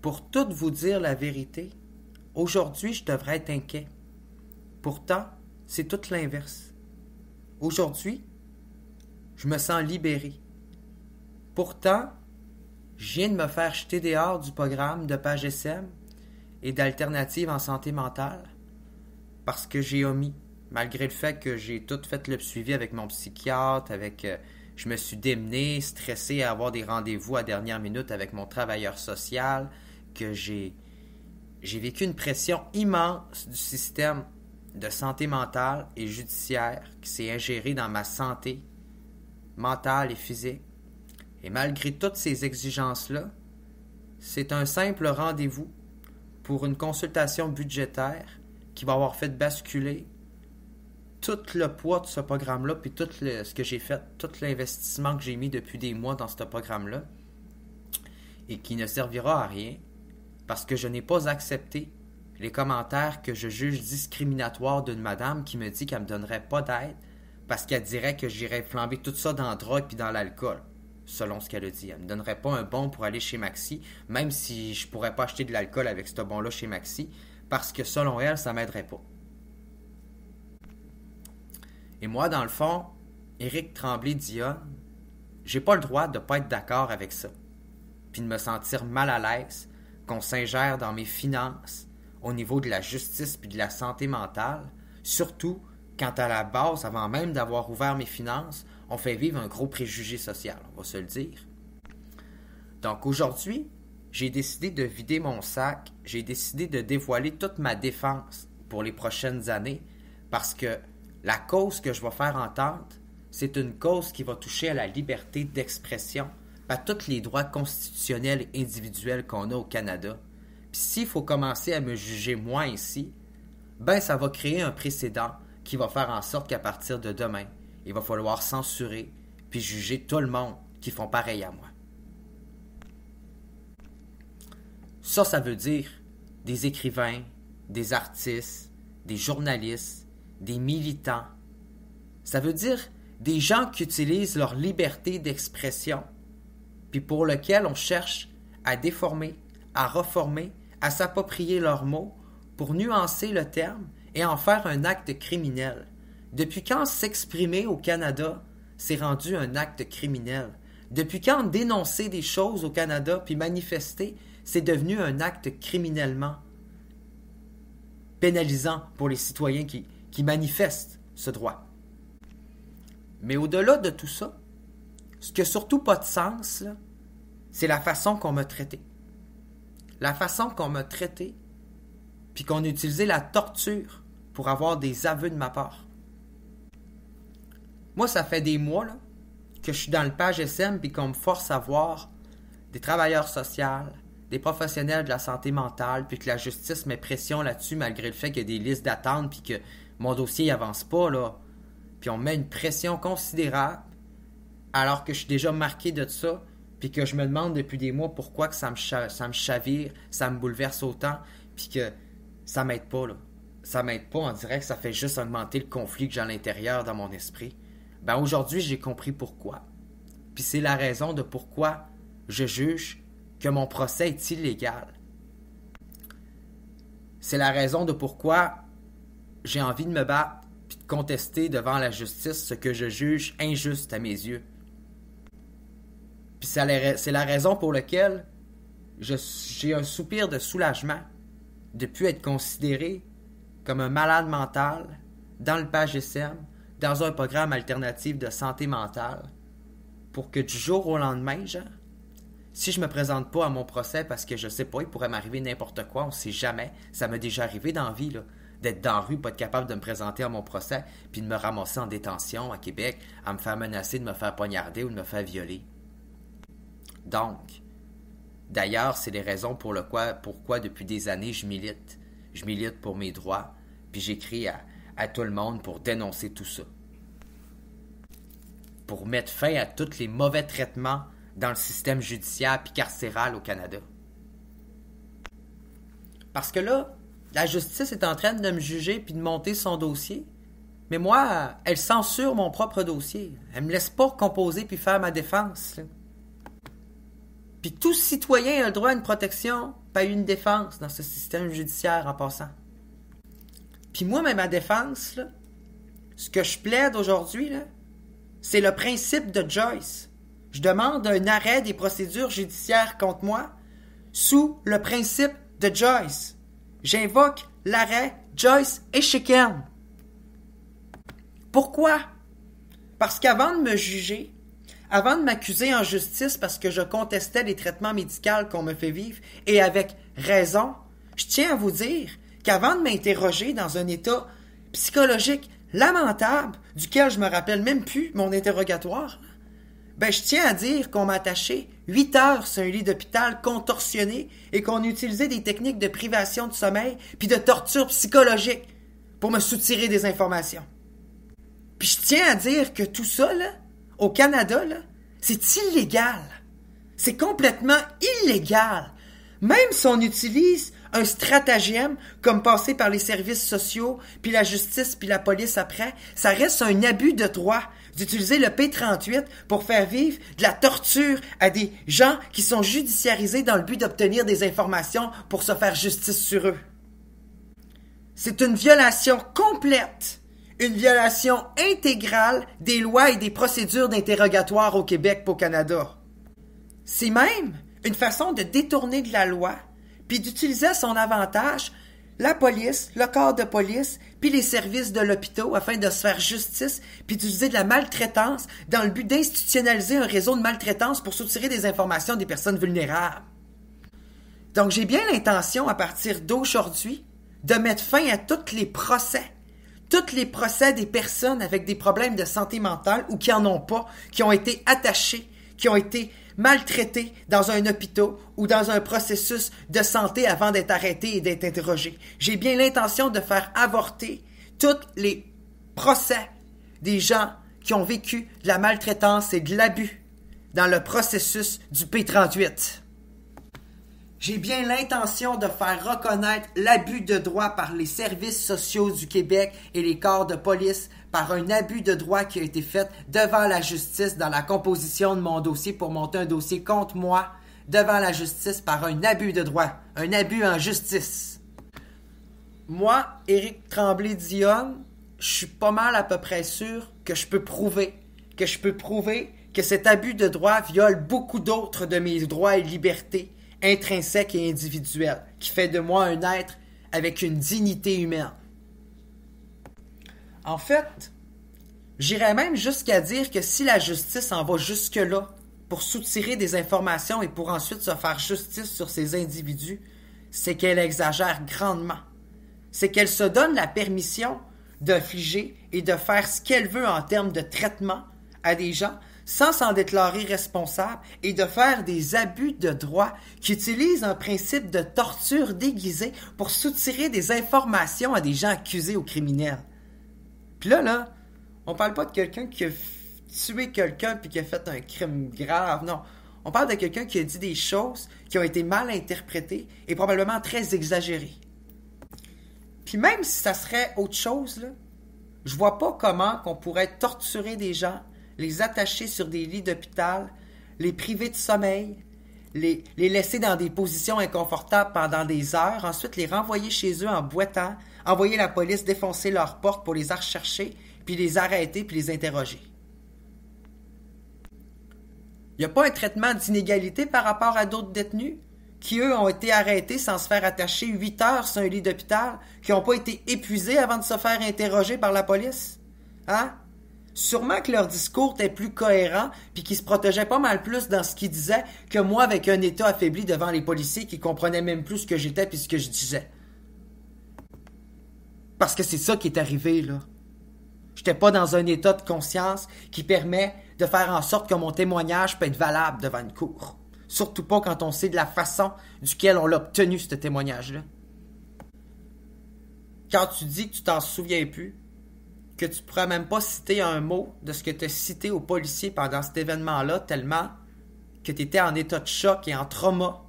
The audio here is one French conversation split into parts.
Pour tout vous dire la vérité, aujourd'hui je devrais être inquiet. Pourtant, c'est tout l'inverse. Aujourd'hui, je me sens libéré. Pourtant, je viens de me faire jeter dehors du programme de Page SM et d'Alternatives en santé mentale parce que j'ai omis, malgré le fait que j'ai tout fait le suivi avec mon psychiatre, je me suis démené, stressé à avoir des rendez-vous à dernière minute avec mon travailleur social, que j'ai vécu une pression immense du système de santé mentale et judiciaire qui s'est ingéré dans ma santé mentale et physique. Et malgré toutes ces exigences-là, c'est un simple rendez-vous pour une consultation budgétaire qui va avoir fait basculer tout le poids de ce programme-là, puis ce que j'ai fait, tout l'investissement que j'ai mis depuis des mois dans ce programme-là, et qui ne servira à rien, parce que je n'ai pas accepté les commentaires que je juge discriminatoires d'une madame qui me dit qu'elle ne me donnerait pas d'aide, parce qu'elle dirait que j'irais flamber tout ça dans la drogue puis dans l'alcool, selon ce qu'elle a dit. Elle ne me donnerait pas un bon pour aller chez Maxi, même si je pourrais pas acheter de l'alcool avec ce bon-là chez Maxi, parce que selon elle, ça m'aiderait pas. Et moi, dans le fond, Éric Tremblay-Dionne, j'ai pas le droit de pas être d'accord avec ça, puis de me sentir mal à l'aise qu'on s'ingère dans mes finances au niveau de la justice puis de la santé mentale, surtout quand à la base, avant même d'avoir ouvert mes finances, on fait vivre un gros préjugé social, on va se le dire. Donc aujourd'hui, j'ai décidé de vider mon sac, j'ai décidé de dévoiler toute ma défense pour les prochaines années, parce que la cause que je vais faire entendre, c'est une cause qui va toucher à la liberté d'expression, à tous les droits constitutionnels et individuels qu'on a au Canada. Puis s'il faut commencer à me juger moi ici, ben ça va créer un précédent qui va faire en sorte qu'à partir de demain, il va falloir censurer puis juger tout le monde qui font pareil à moi. Ça veut dire des écrivains, des artistes, des journalistes, des militants. Ça veut dire des gens qui utilisent leur liberté d'expression, puis pour lequel on cherche à déformer, à reformer, à s'approprier leurs mots pour nuancer le terme et en faire un acte criminel. Depuis quand s'exprimer au Canada s'est rendu un acte criminel? Depuis quand dénoncer des choses au Canada puis manifester, c'est devenu un acte criminellement pénalisant pour les citoyens qui manifestent ce droit? Mais au-delà de tout ça, ce qui n'a surtout pas de sens, là, c'est la façon qu'on m'a traité. La façon qu'on m'a traité, puis qu'on a utilisé la torture pour avoir des aveux de ma part. Moi, ça fait des mois là, que je suis dans le Page SM puis qu'on me force à voir des travailleurs sociaux, des professionnels de la santé mentale, puis que la justice met pression là-dessus malgré le fait qu'il y a des listes d'attente puis que mon dossier n'avance pas, là. Puis on met une pression considérable alors que je suis déjà marqué de ça, puis que je me demande depuis des mois pourquoi que ça me chavire, ça me bouleverse autant, puis que ça m'aide pas, là. Ça m'aide pas, on dirait que ça fait juste augmenter le conflit que j'ai à l'intérieur dans mon esprit. Ben aujourd'hui, j'ai compris pourquoi. Puis c'est la raison de pourquoi je juge que mon procès est illégal. C'est la raison de pourquoi j'ai envie de me battre puis de contester devant la justice ce que je juge injuste à mes yeux. Puis c'est la raison pour laquelle j'ai un soupir de soulagement de ne plus être considéré comme un malade mental dans le Page SM, dans un programme alternatif de santé mentale, pour que du jour au lendemain, genre, si je me présente pas à mon procès parce que je sais pas, il pourrait m'arriver n'importe quoi, on sait jamais, ça m'est déjà arrivé dans la vie, là, d'être dans la rue, pas être capable de me présenter à mon procès, puis de me ramasser en détention à Québec, à me faire menacer de me faire poignarder ou de me faire violer. Donc, d'ailleurs, c'est les raisons pourquoi depuis des années je milite. Je milite pour mes droits, puis j'écris à tout le monde pour dénoncer tout ça. Pour mettre fin à tous les mauvais traitements dans le système judiciaire puis carcéral au Canada. Parce que là, la justice est en train de me juger puis de monter son dossier. Mais moi, elle censure mon propre dossier. Elle me laisse pas composer puis faire ma défense, là. Puis tout citoyen a le droit à une protection, pas une défense dans ce système judiciaire en passant. Puis moi, même ma défense, là, ce que je plaide aujourd'hui, là, c'est le principe de Joyce. Je demande un arrêt des procédures judiciaires contre moi sous le principe de Joyce. J'invoque l'arrêt Joyce et Chicane. Pourquoi? Parce qu'avant de me juger, avant de m'accuser en justice parce que je contestais les traitements médicaux qu'on me fait vivre, et avec raison, je tiens à vous dire qu'avant de m'interroger dans un état psychologique lamentable, duquel je me rappelle même plus mon interrogatoire, je tiens à dire qu'on m'a attaché 8 heures sur un lit d'hôpital contorsionné et qu'on a utilisé des techniques de privation de sommeil puis de torture psychologique pour me soutirer des informations. Puis je tiens à dire que tout ça, là, au Canada, là, c'est illégal. C'est complètement illégal. Même si on utilise un stratagème comme passer par les services sociaux, puis la justice, puis la police après, ça reste un abus de droit d'utiliser le P-38 pour faire vivre de la torture à des gens qui sont judiciarisés dans le but d'obtenir des informations pour se faire justice sur eux. C'est une violation complète, une violation intégrale des lois et des procédures d'interrogatoire au Québec et au Canada. C'est même une façon de détourner de la loi puis d'utiliser à son avantage la police, le corps de police, puis les services de l'hôpital afin de se faire justice, puis d'utiliser de la maltraitance dans le but d'institutionnaliser un réseau de maltraitance pour soutirer des informations des personnes vulnérables. Donc j'ai bien l'intention, à partir d'aujourd'hui, de mettre fin à tous les procès des personnes avec des problèmes de santé mentale ou qui en ont pas, qui ont été attachés, qui ont été maltraités dans un hôpital ou dans un processus de santé avant d'être arrêtés et d'être interrogés. J'ai bien l'intention de faire avorter tous les procès des gens qui ont vécu de la maltraitance et de l'abus dans le processus du P-38. J'ai bien l'intention de faire reconnaître l'abus de droit par les services sociaux du Québec et les corps de police par un abus de droit qui a été fait devant la justice dans la composition de mon dossier pour monter un dossier contre moi devant la justice par un abus de droit, un abus en justice. Moi, Éric Tremblay-Dionne, je suis pas mal à peu près sûr que je peux prouver que cet abus de droit viole beaucoup d'autres de mes droits et libertés intrinsèque et individuelle, qui fait de moi un être avec une dignité humaine. En fait, j'irais même jusqu'à dire que si la justice en va jusque-là pour soutirer des informations et pour ensuite se faire justice sur ces individus, c'est qu'elle exagère grandement. C'est qu'elle se donne la permission d'infliger et de faire ce qu'elle veut en termes de traitement à des gens sans s'en déclarer responsable et de faire des abus de droit qui utilisent un principe de torture déguisé pour soutirer des informations à des gens accusés ou criminels. Puis là, on parle pas de quelqu'un qui a tué quelqu'un puis qui a fait un crime grave, non. On parle de quelqu'un qui a dit des choses qui ont été mal interprétées et probablement très exagérées. Puis même si ça serait autre chose, là, je vois pas comment qu'on pourrait torturer des gens, les attacher sur des lits d'hôpital, les priver de sommeil, les laisser dans des positions inconfortables pendant des heures, ensuite les renvoyer chez eux en boitant, envoyer la police défoncer leurs portes pour les rechercher, puis les arrêter, puis les interroger. Il n'y a pas un traitement d'inégalité par rapport à d'autres détenus qui, eux, ont été arrêtés sans se faire attacher 8 heures sur un lit d'hôpital, qui n'ont pas été épuisés avant de se faire interroger par la police. Hein? Sûrement que leur discours était plus cohérent puis qu'ils se protégeaient pas mal plus dans ce qu'ils disaient que moi avec un état affaibli devant les policiers qui comprenaient même plus ce que j'étais puis ce que je disais. Parce que c'est ça qui est arrivé, là. J'étais pas dans un état de conscience qui permet de faire en sorte que mon témoignage peut être valable devant une cour. Surtout pas quand on sait de la façon duquel on l'a obtenu, ce témoignage-là. Quand tu dis que tu t'en souviens plus, que tu pourrais même pas citer un mot de ce que tu as cité aux policiers pendant cet événement-là, tellement que tu étais en état de choc et en trauma.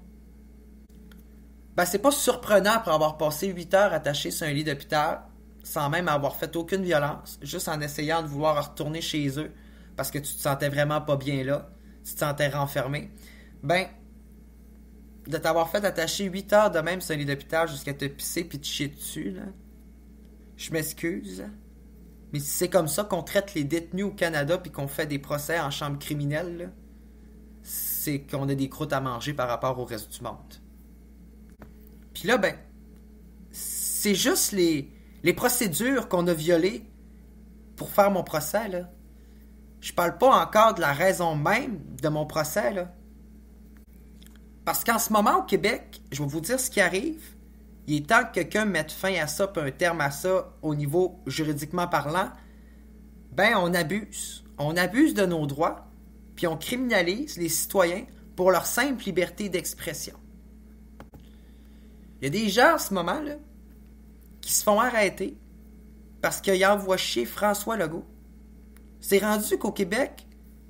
C'est pas surprenant pour avoir passé 8 heures attaché sur un lit d'hôpital, sans même avoir fait aucune violence, juste en essayant de vouloir retourner chez eux, parce que tu te sentais vraiment pas bien là, tu te sentais renfermé. de t'avoir fait attacher 8 heures de même sur un lit d'hôpital jusqu'à te pisser puis te chier dessus, là. Je m'excuse, mais si c'est comme ça qu'on traite les détenus au Canada puis qu'on fait des procès en chambre criminelle, là, c'est qu'on a des croûtes à manger par rapport au reste du monde. Puis là, ben, c'est juste les procédures qu'on a violées pour faire mon procès, là. Je parle pas encore de la raison même de mon procès, là. Parce qu'en ce moment, au Québec, je vais vous dire ce qui arrive. Il est temps que quelqu'un mette fin à ça, puis un terme à ça, au niveau juridiquement parlant. Ben, on abuse. On abuse de nos droits, puis on criminalise les citoyens pour leur simple liberté d'expression. Il y a des gens en ce moment, là, qui se font arrêter parce qu'ils envoient chier François Legault. C'est rendu qu'au Québec,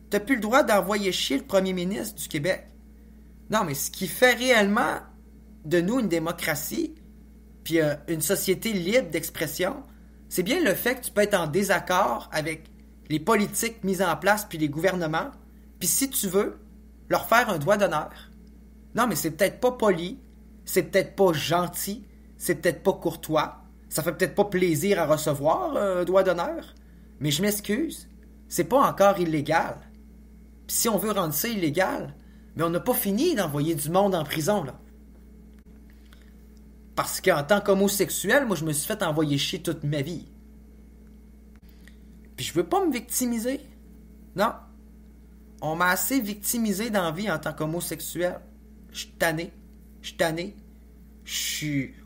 t'as plus le droit d'envoyer chier le premier ministre du Québec. Non, mais ce qui fait réellement de nous une démocratie, puis une société libre d'expression, c'est bien le fait que tu peux être en désaccord avec les politiques mises en place puis les gouvernements, puis si tu veux, leur faire un doigt d'honneur. Non, mais c'est peut-être pas poli, c'est peut-être pas gentil, c'est peut-être pas courtois, ça fait peut-être pas plaisir à recevoir un doigt d'honneur, mais je m'excuse, c'est pas encore illégal. Puis si on veut rendre ça illégal, mais on n'a pas fini d'envoyer du monde en prison, là. Parce qu'en tant qu'homosexuel, moi, je me suis fait envoyer chier toute ma vie. Puis je veux pas me victimiser. Non. On m'a assez victimisé dans la vie en tant qu'homosexuel. Je suis tanné.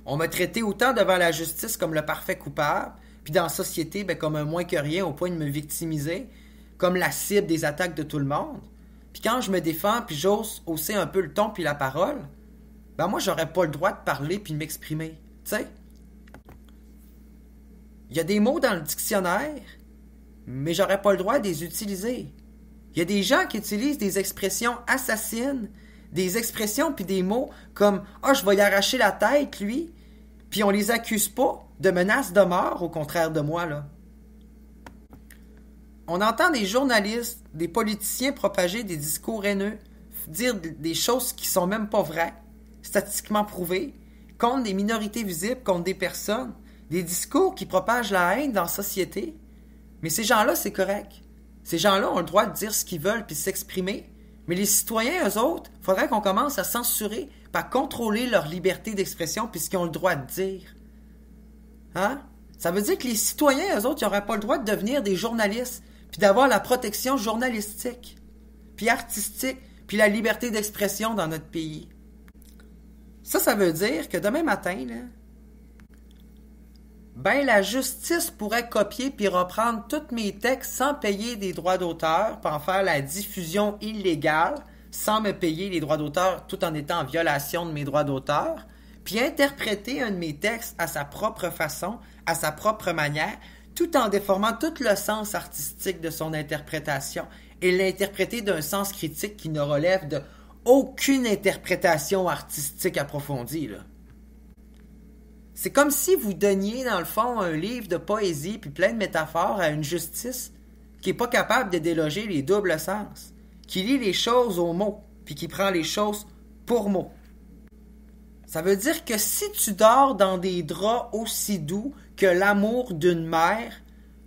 On m'a traité autant devant la justice comme le parfait coupable, puis dans la société, ben, comme un moins que rien, au point de me victimiser, comme la cible des attaques de tout le monde. Puis quand je me défends, puis j'ose hausser un peu le ton puis la parole, ben moi, j'aurais pas le droit de parler puis de m'exprimer. Tu sais? Il y a des mots dans le dictionnaire, mais j'aurais pas le droit de les utiliser. Il y a des gens qui utilisent des expressions assassines, des expressions puis des mots comme « Ah, je vais y arracher la tête, lui », puis on les accuse pas de menaces de mort, au contraire de moi, là. On entend des journalistes, des politiciens propager des discours haineux, dire des choses qui sont même pas vraies, statistiquement prouvées, contre des minorités visibles, contre des personnes, des discours qui propagent la haine dans la société. Mais ces gens-là, c'est correct. Ces gens-là ont le droit de dire ce qu'ils veulent puis s'exprimer. Mais les citoyens, eux autres, il faudrait qu'on commence à censurer, à contrôler leur liberté d'expression puis ce qu'ils ont le droit de dire. Hein? Ça veut dire que les citoyens, eux autres, ils n'auraient pas le droit de devenir des journalistes puis d'avoir la protection journalistique, puis artistique, puis la liberté d'expression dans notre pays. Ça veut dire que demain matin, là, ben la justice pourrait copier puis reprendre tous mes textes sans payer des droits d'auteur, puis en faire la diffusion illégale, sans me payer les droits d'auteur, tout en étant en violation de mes droits d'auteur, puis interpréter un de mes textes à sa propre façon, à sa propre manière, tout en déformant tout le sens artistique de son interprétation et l'interpréter d'un sens critique qui ne relève de aucune interprétation artistique approfondie, là. C'est comme si vous donniez, dans le fond, un livre de poésie puis plein de métaphores à une justice qui n'est pas capable de déloger les doubles sens, qui lit les choses au mot, puis qui prend les choses pour mot. Ça veut dire que si tu dors dans des draps aussi doux que l'amour d'une mère,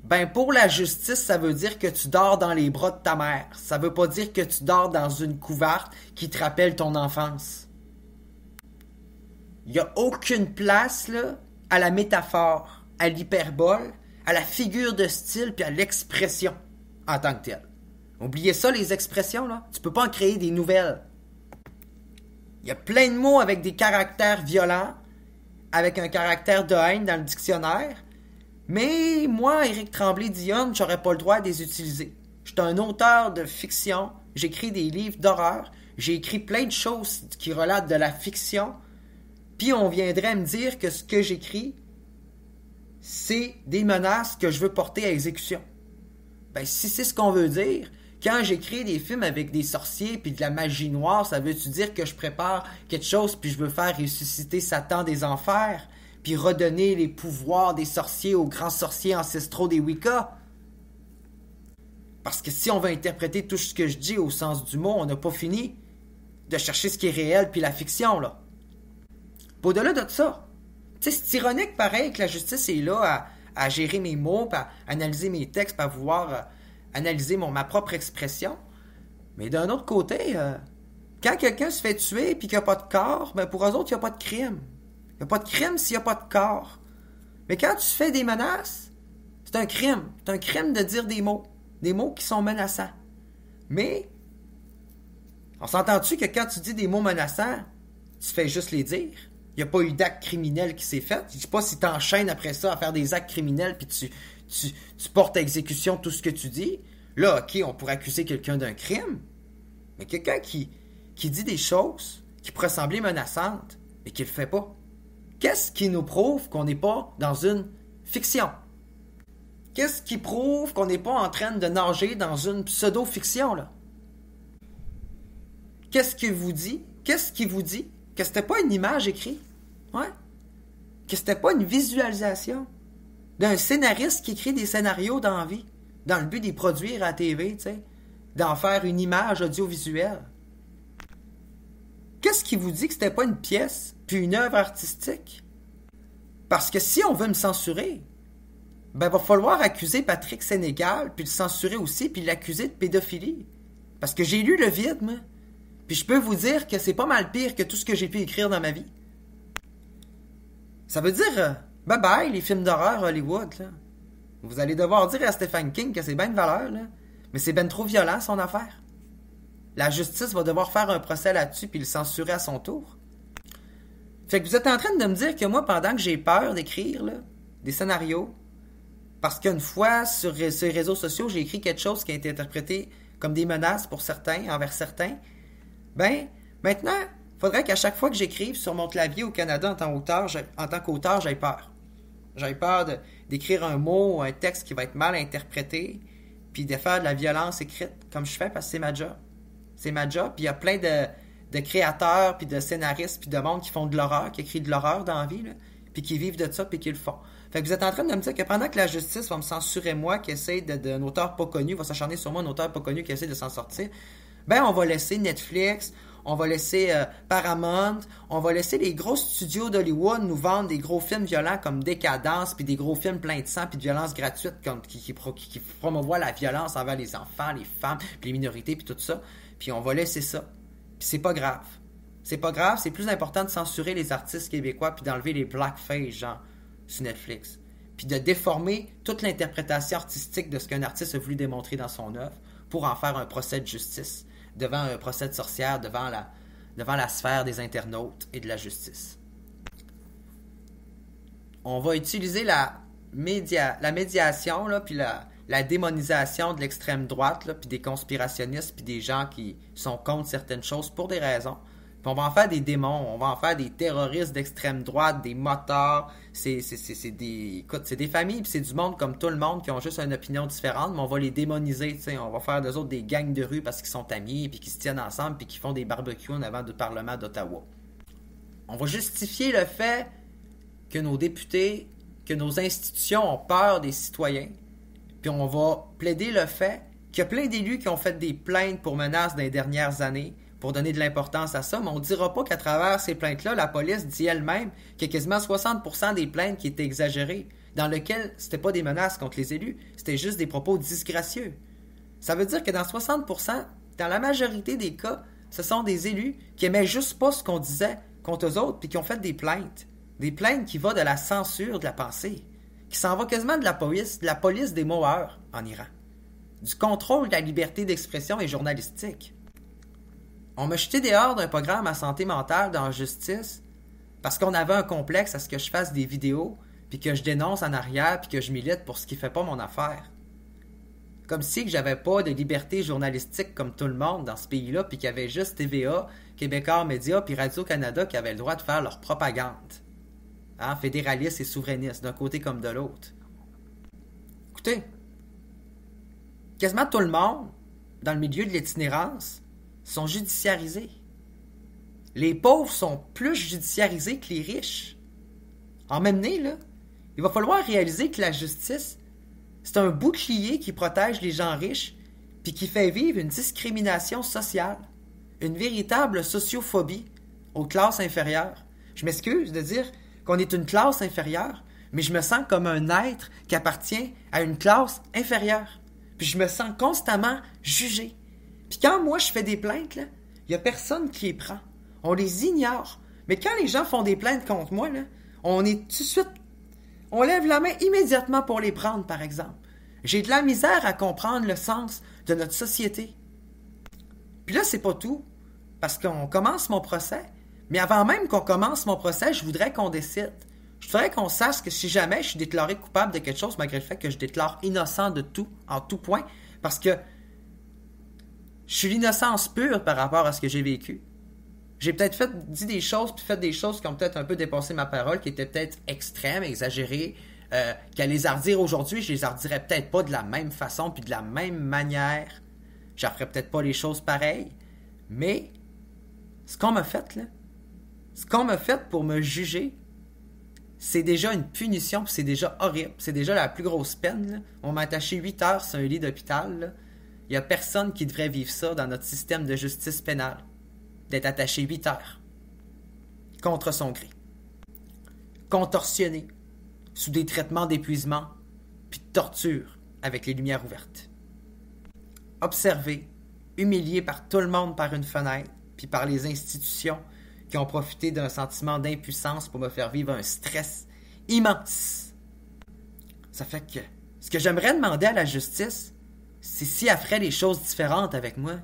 ben pour la justice, ça veut dire que tu dors dans les bras de ta mère. Ça veut pas dire que tu dors dans une couverte qui te rappelle ton enfance. Il n'y a aucune place là, à la métaphore, à l'hyperbole, à la figure de style puis à l'expression en tant que telle. Oubliez ça, les expressions, là. Tu peux pas en créer des nouvelles. Il y a plein de mots avec des caractères violents, avec un caractère de haine dans le dictionnaire, mais moi, Éric Tremblay-Dionne, j'aurais pas le droit de les utiliser. Je suis un auteur de fiction, j'écris des livres d'horreur, j'ai écrit plein de choses qui relatent de la fiction, puis on viendrait me dire que ce que j'écris, c'est des menaces que je veux porter à exécution. Ben, si c'est ce qu'on veut dire, quand j'écris des films avec des sorciers puis de la magie noire, ça veut-tu dire que je prépare quelque chose puis je veux faire ressusciter Satan des enfers puis redonner les pouvoirs des sorciers aux grands sorciers ancestraux des Wicca? Parce que si on veut interpréter tout ce que je dis au sens du mot, on n'a pas fini. de chercher ce qui est réel puis la fiction, là. Puis au-delà de ça, tu sais, c'est ironique pareil que la justice est là à gérer mes mots, puis à analyser mes textes, puis à vouloir analyser ma propre expression. Mais d'un autre côté, quand quelqu'un se fait tuer puis qu'il n'y a pas de corps, ben pour eux autres, il n'y a pas de crime. Il n'y a pas de crime s'il n'y a pas de corps. Mais quand tu fais des menaces, c'est un crime. C'est un crime de dire des mots qui sont menaçants. Mais, on s'entend-tu que quand tu dis des mots menaçants, tu fais juste les dire? Il n'y a pas eu d'acte criminel qui s'est fait. Je ne sais pas si tu enchaînes après ça à faire des actes criminels puis tu portes à exécution tout ce que tu dis. Là, OK, on pourrait accuser quelqu'un d'un crime. Mais quelqu'un qui dit des choses qui pourraient sembler menaçantes et qui ne le fait pas. Qu'est-ce qui nous prouve qu'on n'est pas dans une fiction? Qu'est-ce qui prouve qu'on n'est pas en train de nager dans une pseudo-fiction, là? Qu'est-ce qui vous dit que c'était pas une image écrite? Ouais? Que c'était pas une visualisation d'un scénariste qui écrit des scénarios dans la vie, dans le but de les produire à la TV, tu sais, d'en faire une image audiovisuelle. Qu'est-ce qui vous dit que c'était pas une pièce puis une œuvre artistique? Parce que si on veut me censurer, ben va falloir accuser Patrick Sénégal, puis le censurer aussi, puis l'accuser de pédophilie. Parce que j'ai lu Le Vide, moi. Puis je peux vous dire que c'est pas mal pire que tout ce que j'ai pu écrire dans ma vie. Ça veut dire bye-bye les films d'horreur Hollywood, là. Vous allez devoir dire à Stephen King que c'est bien de valeur, là. Mais c'est ben trop violent, son affaire. La justice va devoir faire un procès là-dessus puis le censurer à son tour. Fait que vous êtes en train de me dire que moi, pendant que j'ai peur d'écrire là, des scénarios, parce qu'une fois, sur les réseaux sociaux, j'ai écrit quelque chose qui a été interprété comme des menaces pour certains, envers certains, ben, maintenant, il faudrait qu'à chaque fois que j'écrive sur mon clavier au Canada en tant qu'auteur, j'aie peur. J'ai peur d'écrire un mot ou un texte qui va être mal interprété, puis de faire de la violence écrite, comme je fais, parce que c'est ma job. C'est ma job, puis il y a plein de créateurs, puis de scénaristes, puis de monde qui font de l'horreur, qui écrivent de l'horreur dans la vie, là, puis qui vivent de ça, puis qui le font. Fait que vous êtes en train de me dire que pendant que la justice va me censurer moi, qui essaie d'un auteur pas connu, va s'acharner sur moi, un auteur pas connu qui essaie de s'en sortir, ben on va laisser Netflix, on va laisser Paramount, on va laisser les gros studios d'Hollywood nous vendre des gros films violents comme Décadence, puis des gros films pleins de sang, puis de violence gratuite comme, qui promouvoient la violence envers les enfants, les femmes, puis les minorités, puis tout ça. Puis on va laisser ça. Puis c'est pas grave. C'est pas grave, c'est plus important de censurer les artistes québécois puis d'enlever les blackface, genre, sur Netflix. Puis de déformer toute l'interprétation artistique de ce qu'un artiste a voulu démontrer dans son œuvre pour en faire un procès de justice, devant un procès de sorcière, devant la sphère des internautes et de la justice. On va utiliser la médiation, là, puis la démonisation de l'extrême droite, là, puis des conspirationnistes, puis des gens qui sont contre certaines choses pour des raisons. Puis on va en faire des démons, on va en faire des terroristes d'extrême droite, des motards. C'est des familles, puis c'est du monde comme tout le monde qui ont juste une opinion différente, mais on va les démoniser, tu sais. On va faire d'eux autres des gangs de rue parce qu'ils sont amis, puis qu'ils se tiennent ensemble, puis qu'ils font des barbecues en avant du Parlement d'Ottawa. On va justifier le fait que nos députés, que nos institutions ont peur des citoyens. Puis on va plaider le fait qu'il y a plein d'élus qui ont fait des plaintes pour menaces dans les dernières années pour donner de l'importance à ça, mais on ne dira pas qu'à travers ces plaintes-là, la police dit elle-même qu'il y a quasiment 60% des plaintes qui étaient exagérées, dans lesquelles c'était pas des menaces contre les élus, c'était juste des propos disgracieux. Ça veut dire que dans 60%, dans la majorité des cas, ce sont des élus qui aimaient juste pas ce qu'on disait contre eux autres, puis qui ont fait des plaintes. Des plaintes qui vont de la censure de la pensée, qui s'en va quasiment de la police des Mohawks en Iran, du contrôle de la liberté d'expression et journalistique. On m'a jeté dehors d'un programme à santé mentale dans la justice parce qu'on avait un complexe à ce que je fasse des vidéos, puis que je dénonce en arrière, puis que je milite pour ce qui fait pas mon affaire. Comme si que j'avais pas de liberté journalistique comme tout le monde dans ce pays-là, puis qu'il y avait juste TVA, Québécois Média, puis Radio-Canada qui avaient le droit de faire leur propagande. Hein, fédéralistes et souverainistes, d'un côté comme de l'autre. Écoutez, quasiment tout le monde, dans le milieu de l'itinérance, sont judiciarisés. Les pauvres sont plus judiciarisés que les riches. En même temps, là, il va falloir réaliser que la justice, c'est un bouclier qui protège les gens riches puis qui fait vivre une discrimination sociale. une véritable sociophobie aux classes inférieures. Je m'excuse de dire qu'on est une classe inférieure, mais je me sens comme un être qui appartient à une classe inférieure. Puis je me sens constamment jugé. Puis quand moi je fais des plaintes, il n'y a personne qui les prend. On les ignore. Mais quand les gens font des plaintes contre moi, là, on est tout de suite... On lève la main immédiatement pour les prendre, par exemple. J'ai de la misère à comprendre le sens de notre société. Puis là, c'est pas tout, parce qu'on commence mon procès. Mais avant même qu'on commence mon procès, je voudrais qu'on décide. Je voudrais qu'on sache que si jamais je suis déclaré coupable de quelque chose, malgré le fait que je déclare innocent de tout, en tout point, parce que je suis l'innocence pure par rapport à ce que j'ai vécu. J'ai peut-être dit des choses, puis fait des choses qui ont peut-être un peu dépassé ma parole, qui étaient peut-être extrêmes, exagérées, qu'à les hardir aujourd'hui, je les hardirais peut-être pas de la même façon, puis de la même manière. Je ferais peut-être pas les choses pareilles, mais ce qu'on m'a fait, là, ce qu'on m'a fait pour me juger, c'est déjà une punition, puis c'est déjà horrible. C'est déjà la plus grosse peine, là. On m'a attaché 8 heures sur un lit d'hôpital, là. Il n'y a personne qui devrait vivre ça dans notre système de justice pénale. D'être attaché 8 heures. Contre son gré. Contorsionné. Sous des traitements d'épuisement. Puis de torture avec les lumières ouvertes. Observé. Humilié par tout le monde par une fenêtre. Puis par les institutions qui ont profité d'un sentiment d'impuissance pour me faire vivre un stress immense. Ça fait que ce que j'aimerais demander à la justice, c'est si elle ferait les choses différentes avec moi.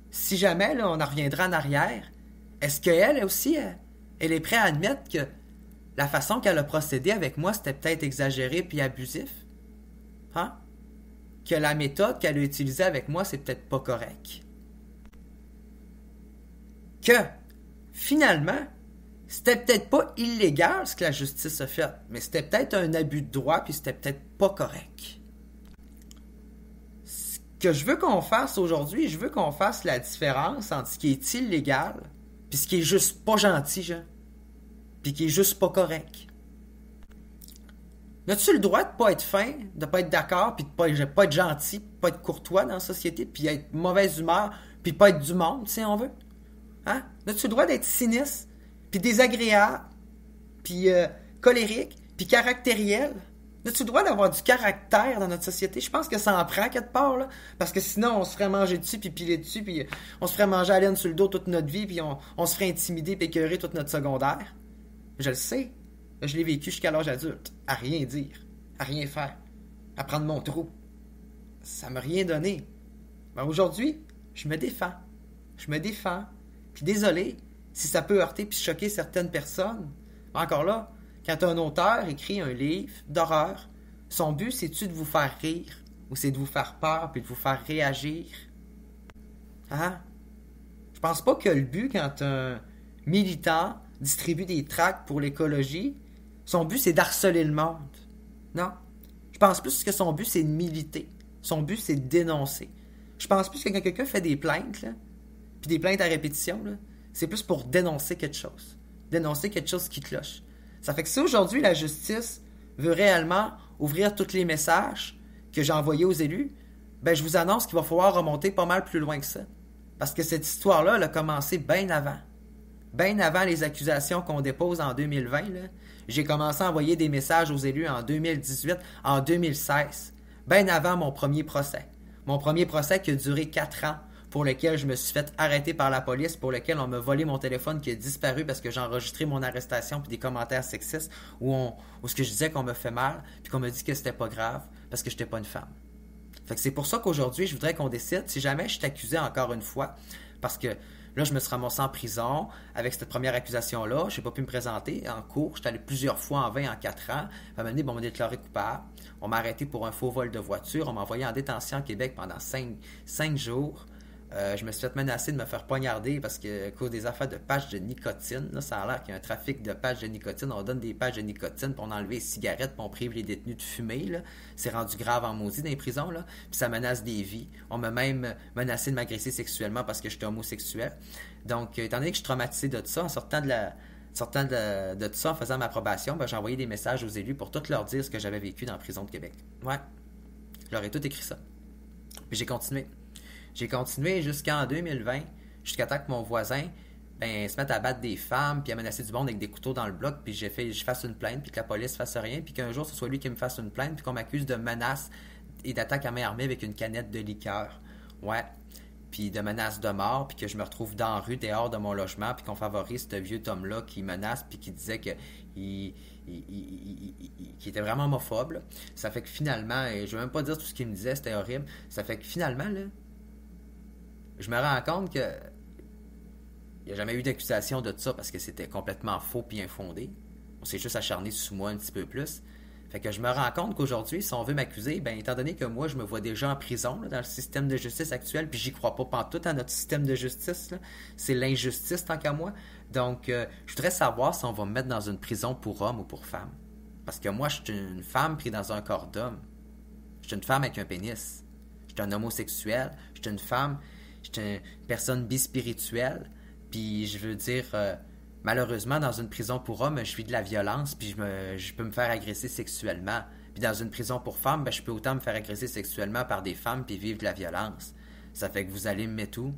Si jamais là, on en reviendra en arrière, est-ce qu'elle aussi, elle est prête à admettre que la façon qu'elle a procédé avec moi, c'était peut-être exagéré puis abusif? Hein? Que la méthode qu'elle a utilisée avec moi, c'est peut-être pas correct. Que, finalement, c'était peut-être pas illégal ce que la justice a fait, mais c'était peut-être un abus de droit puis c'était peut-être pas correct. Que je veux qu'on fasse aujourd'hui, je veux qu'on fasse la différence entre ce qui est illégal puis ce qui est juste pas gentil, genre, puis qui est juste pas correct. As-tu le droit de pas être fin, de pas être d'accord, puis de pas être gentil, pas être courtois dans la société, puis être mauvaise humeur, puis pas être du monde, si on veut? Hein? As-tu le droit d'être sinistre, puis désagréable, puis colérique, puis caractériel? As-tu le droit d'avoir du caractère dans notre société? Je pense que ça en prend quelque part, là. Parce que sinon, on se ferait manger dessus, puis piler dessus, puis on se ferait manger à laine sur le dos toute notre vie, puis on se ferait intimider, puis écœurer toute notre secondaire. Je le sais. Je l'ai vécu jusqu'à l'âge adulte. À rien dire. À rien faire. À prendre mon trou. Ça m'a rien donné. Mais aujourd'hui, je me défends. Je me défends. Puis désolé si ça peut heurter puis choquer certaines personnes. Mais encore là, quand un auteur écrit un livre d'horreur, son but, c'est-tu de vous faire rire ou c'est de vous faire peur puis de vous faire réagir? Hein? Je pense pas que le but, quand un militant distribue des tracts pour l'écologie, son but, c'est d'harceler le monde. Non. Je pense plus que son but, c'est de militer. Son but, c'est de dénoncer. Je pense plus que quand quelqu'un fait des plaintes, là, puis des plaintes à répétition, là, c'est plus pour dénoncer quelque chose. Dénoncer quelque chose qui cloche. Ça fait que si aujourd'hui la justice veut réellement ouvrir tous les messages que j'ai envoyés aux élus, ben je vous annonce qu'il va falloir remonter pas mal plus loin que ça. Parce que cette histoire-là, elle a commencé bien avant. Bien avant les accusations qu'on dépose en 2020, là, j'ai commencé à envoyer des messages aux élus en 2018, en 2016. Bien avant mon premier procès. Mon premier procès qui a duré 4 ans, pour lequel je me suis fait arrêter par la police, pour lequel on m'a volé mon téléphone qui a disparu parce que j'ai enregistré mon arrestation puis des commentaires sexistes où ce que je disais qu'on me fait mal puis qu'on me dit que c'était pas grave parce que j'étais pas une femme. Fait que c'est pour ça qu'aujourd'hui, je voudrais qu'on décide si jamais je suis accusé encore une fois, parce que là, je me suis ramassé en prison avec cette première accusation-là. Je n'ai pas pu me présenter en cours. J'étais allé plusieurs fois en 20 en 4 ans. À un moment donné, on m'a déclaré coupable. On m'a arrêté pour un faux vol de voiture. On m'a envoyé en détention à Québec pendant 5 jours. Je me suis fait menacer de me faire poignarder parce que à cause des affaires de patchs de nicotine, là, ça a l'air qu'il y a un trafic de patchs de nicotine. On donne des patchs de nicotine pour enlever les cigarettes, pour on prive les détenus de fumer. Là. C'est rendu grave en maudit dans les prisons. Là. Puis ça menace des vies. On m'a même menacé de m'agresser sexuellement parce que j'étais homosexuel. Donc, étant donné que je suis traumatisé de ça, en sortant de tout ça, en faisant ma probation, ben, j'ai envoyé des messages aux élus pour tout leur dire ce que j'avais vécu dans la prison de Québec. Ouais, je leur ai tout écrit ça. Puis j'ai continué. J'ai continué jusqu'en 2020. jusqu'à temps que mon voisin se mette à battre des femmes, puis à menacer du monde avec des couteaux dans le bloc, puis je fasse une plainte, puis que la police fasse rien, puis qu'un jour ce soit lui qui me fasse une plainte, puis qu'on m'accuse de menace et d'attaque à main armée avec une canette de liqueur. Ouais. Puis de menaces de mort, puis que je me retrouve dans la rue, dehors de mon logement, puis qu'on favorise ce vieux Tom-là qui menace, puis qui disait que qui était vraiment homophobe. Là. Ça fait que finalement, et je vais même pas dire tout ce qu'il me disait, c'était horrible. Ça fait que finalement, là, je me rends compte que il n'y a jamais eu d'accusation de ça parce que c'était complètement faux puis infondé. On s'est juste acharné sous moi un petit peu plus. Fait que je me rends compte qu'aujourd'hui, si on veut m'accuser, étant donné que moi, je me vois déjà en prison là, dans le système de justice actuel, puis j'y crois pas pantoute à notre système de justice, là. C'est l'injustice tant qu'à moi. Donc, je voudrais savoir si on va me mettre dans une prison pour homme ou pour femme. Parce que moi, je suis une femme prise dans un corps d'homme. Je suis une femme avec un pénis. Je suis un homosexuel. Je suis une femme. Je suis une personne bispirituelle. Puis, je veux dire... malheureusement, dans une prison pour hommes, je vis de la violence, puis je peux me faire agresser sexuellement. Puis dans une prison pour femmes, je peux autant me faire agresser sexuellement par des femmes puis vivre de la violence. Ça fait que vous allez me mettre où?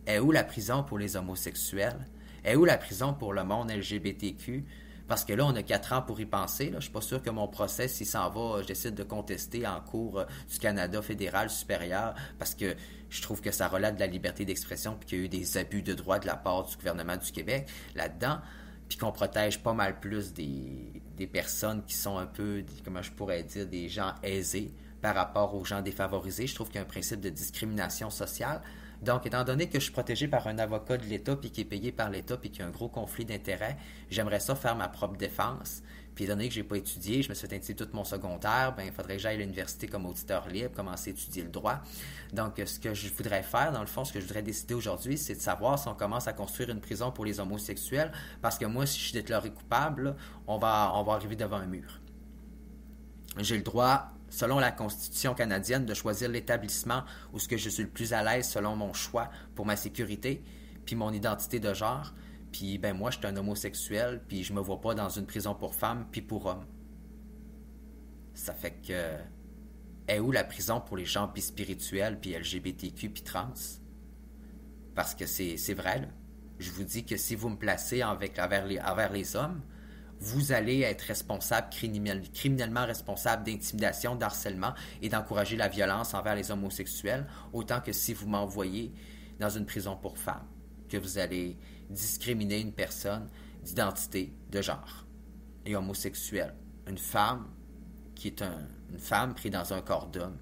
Est où la prison pour les homosexuels? Est où la prison pour le monde LGBTQ? Parce que là, on a 4 ans pour y penser. Là. Je suis pas sûr que mon procès, s'il s'en va, je décide de contester en cours du Canada fédéral supérieur parce que je trouve que ça relève de la liberté d'expression puis qu'il y a eu des abus de droit de la part du gouvernement du Québec là-dedans, puis qu'on protège pas mal plus des personnes qui sont un peu, comment je pourrais dire, des gens aisés par rapport aux gens défavorisés. Je trouve qu'il y a un principe de discrimination sociale. Donc, étant donné que je suis protégé par un avocat de l'État puis qui est payé par l'État puis qu'il y a un gros conflit d'intérêts, j'aimerais ça faire ma propre défense. Puis, étant donné que j'ai pas étudié, je me suis fait intituler tout mon secondaire, il faudrait que j'aille à l'université comme auditeur libre, commencer à étudier le droit. Donc, ce que je voudrais faire, dans le fond, ce que je voudrais décider aujourd'hui, c'est de savoir si on commence à construire une prison pour les homosexuels, parce que moi, si je suis déclaré coupable, là, on va arriver devant un mur. J'ai le droit, selon la Constitution canadienne, de choisir l'établissement où ce que je suis le plus à l'aise selon mon choix pour ma sécurité, puis mon identité de genre. Puis, moi, je suis un homosexuel, puis je me vois pas dans une prison pour femmes, puis pour hommes. Ça fait que... Est où la prison pour les gens bispirituels, puis LGBTQ, puis trans? Parce que c'est vrai, là. Je vous dis que si vous me placez envers les hommes, vous allez être responsable, criminellement responsable d'intimidation, d'harcèlement et d'encourager la violence envers les homosexuels, autant que si vous m'envoyez dans une prison pour femmes, que vous allez discriminer une personne d'identité de genre et homosexuelle. Une femme qui est une femme prise dans un corps d'homme,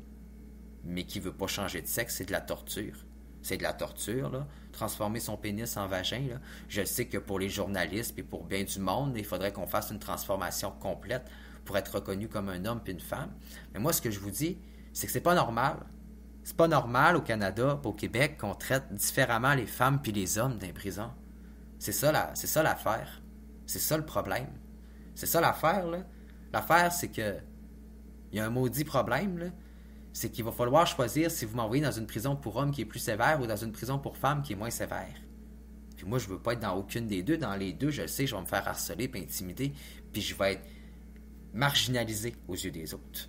mais qui ne veut pas changer de sexe, c'est de la torture. C'est de la torture, là. Transformer son pénis en vagin, là. Je sais que pour les journalistes et pour bien du monde, il faudrait qu'on fasse une transformation complète pour être reconnu comme un homme puis une femme. Mais moi, ce que je vous dis, c'est que c'est pas normal. C'est pas normal au Canada, au Québec, qu'on traite différemment les femmes puis les hommes dans les prisons. C'est ça l'affaire. C'est ça le problème. C'est ça l'affaire, là. L'affaire, c'est que il y a un maudit problème, là. C'est qu'il va falloir choisir si vous m'envoyez dans une prison pour hommes qui est plus sévère ou dans une prison pour femmes qui est moins sévère. Puis moi, je veux pas être dans aucune des deux. Dans les deux, je le sais, je vais me faire harceler et intimider, puis je vais être marginalisé aux yeux des autres.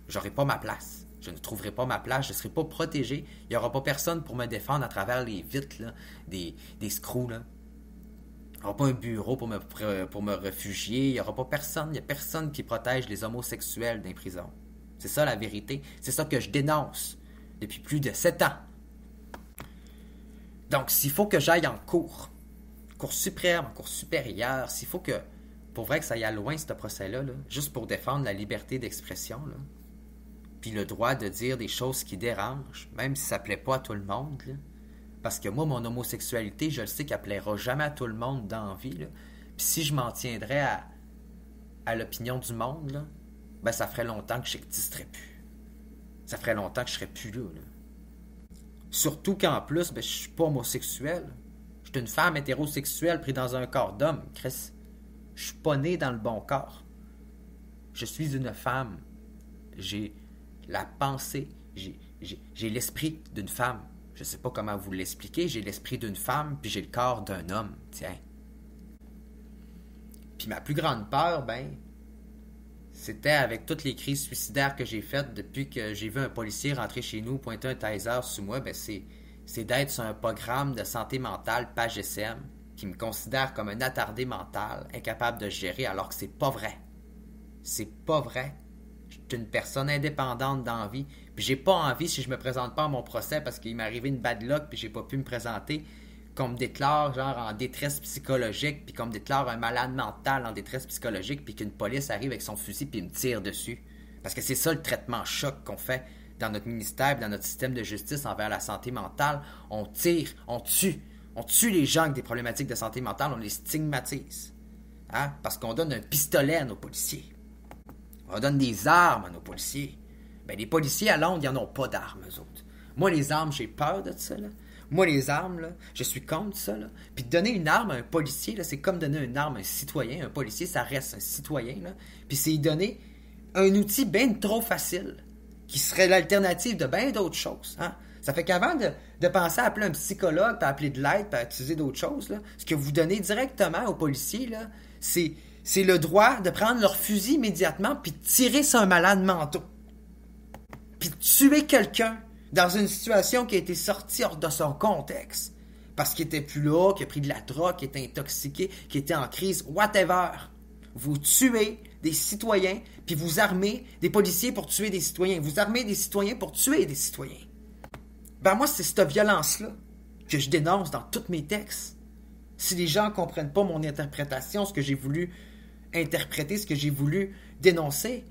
J'aurai pas ma place. Je ne trouverai pas ma place. Je ne serai pas protégé. Il n'y aura pas personne pour me défendre à travers les vitres là, des screws. Là. Il n'y aura pas un bureau pour me réfugier. Il n'y aura pas personne. Il n'y a personne qui protège les homosexuels dans les prisons. C'est ça la vérité. C'est ça que je dénonce depuis plus de 7 ans. Donc, s'il faut que j'aille en cour suprême, en cour supérieure, s'il faut que, pour vrai que ça aille loin, ce procès-là, là, juste pour défendre la liberté d'expression, là, puis le droit de dire des choses qui dérangent, même si ça ne plaît pas à tout le monde, là, parce que moi, mon homosexualité, je le sais qu'elle ne plaira jamais à tout le monde dans la vie, là. Puis si je m'en tiendrais à l'opinion du monde, là, ça ferait longtemps que je n'existerais plus. Ça ferait longtemps que je serais plus là. Surtout qu'en plus, je suis pas homosexuel. Je suis une femme hétérosexuelle prise dans un corps d'homme. Chris, je suis pas né dans le bon corps. Je suis une femme. J'ai la pensée, j'ai l'esprit d'une femme. Je sais pas comment vous l'expliquer. J'ai l'esprit d'une femme, puis j'ai le corps d'un homme. Tiens. Puis ma plus grande peur, c'était avec toutes les crises suicidaires que j'ai faites depuis que j'ai vu un policier rentrer chez nous, pointer un taser sur moi, c'est c'est d'être sur un programme de santé mentale page SM qui me considère comme un attardé mental, incapable de gérer, alors que c'est pas vrai. C'est pas vrai. Je suis une personne indépendante dans la vie, puis j'ai pas envie, si je me présente pas à mon procès parce qu'il m'est arrivé une bad luck puis j'ai pas pu me présenter, qu'on me déclare genre en détresse psychologique, puis qu'on me déclare un malade mental en détresse psychologique, puis qu'une police arrive avec son fusil puis me tire dessus. Parce que c'est ça le traitement choc qu'on fait dans notre ministère, dans notre système de justice envers la santé mentale. On tire, on tue. On tue les gens avec des problématiques de santé mentale, on les stigmatise. Hein? Parce qu'on donne un pistolet à nos policiers. On donne des armes à nos policiers. Ben, les policiers à Londres, ils n'en ont pas d'armes, eux autres. Moi, les armes, j'ai peur de ça, là. Moi, les armes, là, je suis contre ça, là. Puis donner une arme à un policier, là, c'est comme donner une arme à un citoyen. Un policier, ça reste un citoyen, là. Puis c'est y donner un outil bien trop facile, qui serait l'alternative de bien d'autres choses, hein. Ça fait qu'avant de penser à appeler un psychologue, puis à appeler de l'aide, puis à utiliser d'autres choses, là, ce que vous donnez directement aux policiers, là, c'est le droit de prendre leur fusil immédiatement puis de tirer sur un malade mental. Puis de tuer quelqu'un dans une situation qui a été sortie hors de son contexte. Parce qu'il était plus là, qu'il a pris de la drogue, qu'il était intoxiqué, qu'il était en crise, whatever. Vous tuez des citoyens, puis vous armez des policiers pour tuer des citoyens. Vous armez des citoyens pour tuer des citoyens. Ben moi, c'est cette violence-là que je dénonce dans tous mes textes. Si les gens ne comprennent pas mon interprétation, ce que j'ai voulu interpréter, ce que j'ai voulu dénoncer,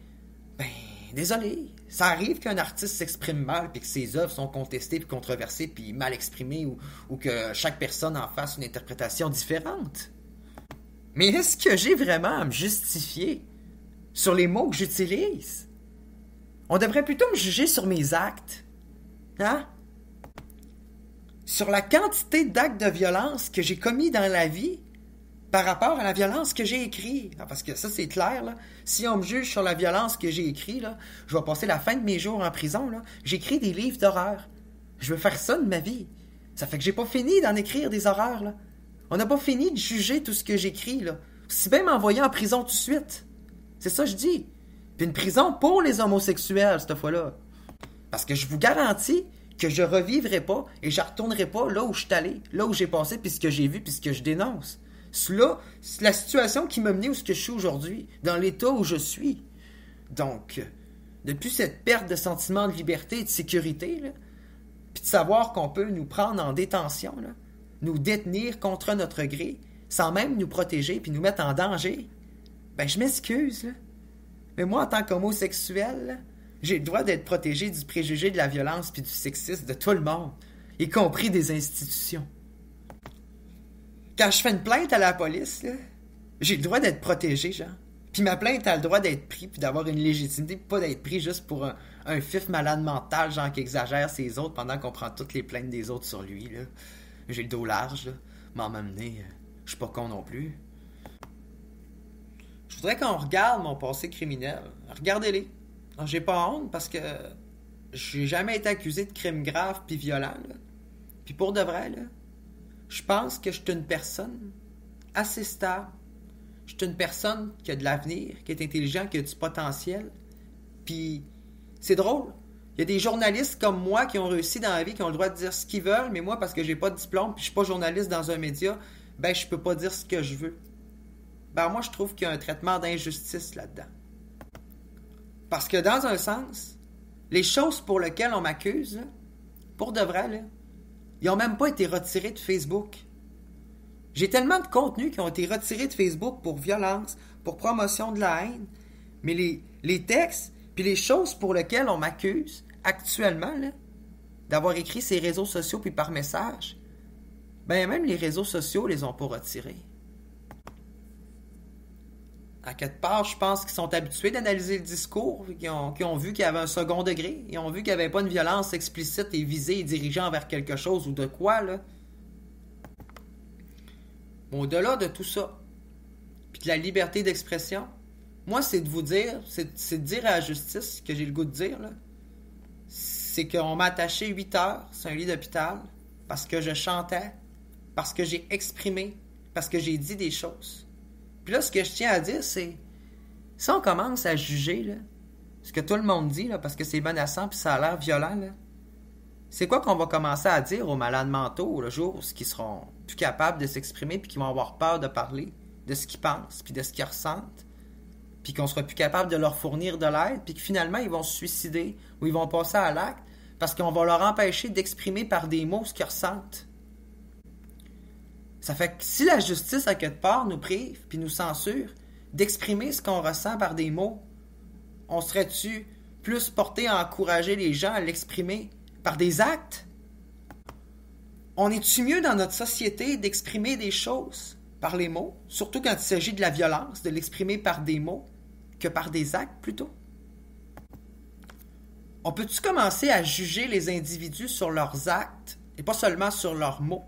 ben, désolé. Ça arrive qu'un artiste s'exprime mal, puis que ses œuvres sont contestées, puis controversées, puis mal exprimées, ou que chaque personne en fasse une interprétation différente. Mais est-ce que j'ai vraiment à me justifier sur les mots que j'utilise? On devrait plutôt me juger sur mes actes. Hein? Sur la quantité d'actes de violence que j'ai commis dans la vie par rapport à la violence que j'ai écrite. Parce que ça, c'est clair, là. Si on me juge sur la violence que j'ai écrite, là, je vais passer la fin de mes jours en prison, là. J'écris des livres d'horreur. Je veux faire ça de ma vie. Ça fait que j'ai pas fini d'en écrire des horreurs, là. On n'a pas fini de juger tout ce que j'écris, là. Si bien m'envoyer en prison tout de suite. C'est ça que je dis. Puis une prison pour les homosexuels, cette fois-là. Parce que je vous garantis que je revivrai pas et je retournerai pas là où je suis allé, là où j'ai passé, puis ce que j'ai vu, puis ce que je dénonce. Cela, c'est la situation qui m'a mené où je suis aujourd'hui, dans l'état où je suis. Donc, depuis cette perte de sentiment de liberté et de sécurité, là, puis de savoir qu'on peut nous prendre en détention, là, nous détenir contre notre gré, sans même nous protéger puis nous mettre en danger, ben je m'excuse, là. Mais moi, en tant qu'homosexuel, là, j'ai le droit d'être protégé du préjugé de la violence puis du sexisme de tout le monde, y compris des institutions. Quand je fais une plainte à la police, là, j'ai le droit d'être protégé, genre. Puis ma plainte a le droit d'être pris puis d'avoir une légitimité, pas d'être pris juste pour un fif malade mental, genre qui exagère ses autres pendant qu'on prend toutes les plaintes des autres sur lui, là. J'ai le dos large, là. M'en m'amener, je suis pas con non plus. Je voudrais qu'on regarde mon passé criminel. Regardez-les. Alors, j'ai pas honte parce que j'ai jamais été accusé de crimes graves puis violents, là. Puis pour de vrai, là, je pense que je suis une personne assez stable. Je suis une personne qui a de l'avenir, qui est intelligente, qui a du potentiel. Puis c'est drôle. Il y a des journalistes comme moi qui ont réussi dans la vie, qui ont le droit de dire ce qu'ils veulent, mais moi, parce que j'ai pas de diplôme puis je suis pas journaliste dans un média, ben je peux pas dire ce que je veux. Ben moi, je trouve qu'il y a un traitement d'injustice là-dedans. Parce que dans un sens, les choses pour lesquelles on m'accuse, là, pour de vrai, là, ils n'ont même pas été retirés de Facebook. J'ai tellement de contenus qui ont été retirés de Facebook pour violence, pour promotion de la haine, mais les textes puis les choses pour lesquelles on m'accuse actuellement, là, d'avoir écrit ces réseaux sociaux puis par message, ben même les réseaux sociaux les ont pas retirés. À quelque part, je pense qu'ils sont habitués d'analyser le discours, qui ont vu qu'il y avait un second degré, ils ont vu qu'il n'y avait pas une violence explicite et visée et dirigée envers quelque chose ou de quoi, là. Bon, au-delà de tout ça, puis de la liberté d'expression, moi, c'est de vous dire, c'est de dire à la justice ce que j'ai le goût de dire, là. C'est qu'on m'a attaché 8 heures sur un lit d'hôpital parce que je chantais, parce que j'ai exprimé, parce que j'ai dit des choses. Puis là, ce que je tiens à dire, c'est, si on commence à juger, là, ce que tout le monde dit, là, parce que c'est menaçant puis ça a l'air violent, là, C'est quoi qu'on va commencer à dire aux malades mentaux le jour où ils seront plus capables de s'exprimer puis qu'ils vont avoir peur de parler de ce qu'ils pensent puis de ce qu'ils ressentent puis qu'on sera plus capable de leur fournir de l'aide puis que finalement ils vont se suicider ou ils vont passer à l'acte parce qu'on va leur empêcher d'exprimer par des mots ce qu'ils ressentent. Ça fait que si la justice à quelque part nous prive puis nous censure d'exprimer ce qu'on ressent par des mots, on serait-tu plus porté à encourager les gens à l'exprimer par des actes? On est-tu mieux dans notre société d'exprimer des choses par les mots, surtout quand il s'agit de la violence, de l'exprimer par des mots, que par des actes plutôt? On peut-tu commencer à juger les individus sur leurs actes et pas seulement sur leurs mots?